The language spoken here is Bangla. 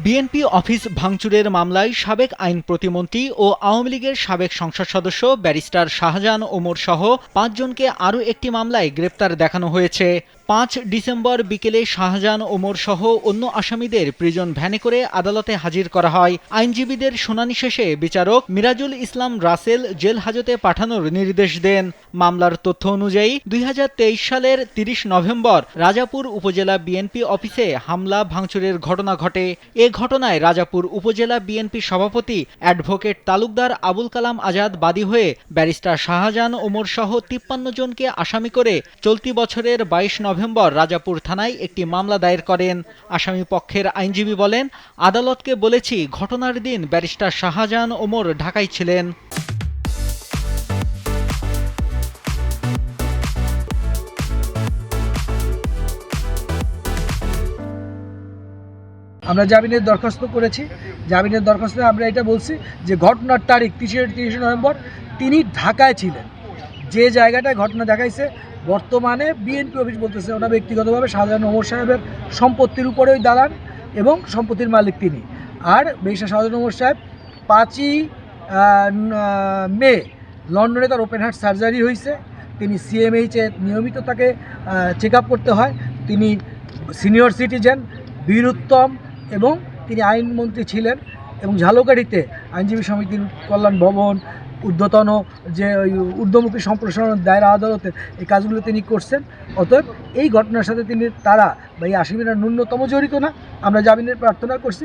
বিএনপি অফিস ভাঙচুরের মামলায় সাবেক আইন প্রতিমন্ত্রী ও আওয়ামী লীগের সাবেক সংসদ সদস্য ব্যারিস্টার শাহজাহান ওমর সহ ৫ জনকে আরও একটি মামলায় গ্রেপ্তার দেখানো হয়েছে। ৫ ডিসেম্বর বিকেলে শাহজাহান ওমর সহ অন্য আসামিদের প্রিজন ভ্যানে করে আদালতে হাজির করা হয়। আইনজীবীদের শুনানি শেষে বিচারক মিরাজুল ইসলাম রাসেল জেল হাজতে পাঠানোর নির্দেশ দেন। মামলার তথ্য অনুযায়ী ২০২৩ সালের ৩০ নভেম্বর রাজাপুর উপজেলা বিএনপি অফিসে হামলা ভাঙচুরের ঘটনা ঘটে। এ ঘটনায় রাজাপুর উপজেলা বিএনপি সভাপতি অ্যাডভোকেট তালুকদার আবুল কালাম আজাদ বাদী হয়ে ব্যারিস্টার শাহজাহান ওমর সহ ৫৩ জনকে আসামি করে চলতি বছরের ২২ নভেম্বর রাজাপুর থানায় একটি মামলা দায়ের করেন। আসামি পক্ষের আইনজীবী বলেন, আদালতকে বলেছি ঘটনার দিন ব্যারিস্টার শাহজাহান ওমর ঢাকায় ছিলেন। আমরা জামিনের দরখাস্ত করেছি। জামিনের দরখাস্তে আমরা এটা বলছি যে ঘটনার তারিখ ৩০ নভেম্বর তিনি ঢাকায় ছিলেন। যে জায়গাটায় ঘটনা দেখাইছে বর্তমানে বিএনপি অফিস বলতেছে ওটা ব্যক্তিগতভাবে শাহজাহান ওমর সাহেবের সম্পত্তির উপরে ওই দালান এবং সম্পত্তির মালিক তিনি। আর ব্যারিস্টার শাহজাহান ওমর সাহেব ৫ই মে লন্ডনে তার ওপেন হার্ট সার্জারি হয়েছে। তিনি সিএমএইচে নিয়মিত তাকে চেক আপ করতে হয়। তিনি সিনিয়র সিটিজেন, বীরুত্তম এবং তিনি আইনমন্ত্রী ছিলেন এবং ঝালকাঠিতে আইনজীবী সমিতির কল্যাণ ভবন, ঊর্ধ্বতন যে ওই ঊর্ধ্বমুখী সম্প্রসারণ দায়রা আদালতের এই কাজগুলো তিনি করছেন। অতএব এই ঘটনার সাথে তারা বা এই আসামিরা ন্যূনতম জড়িত না। আমরা জামিনের প্রার্থনা করছি।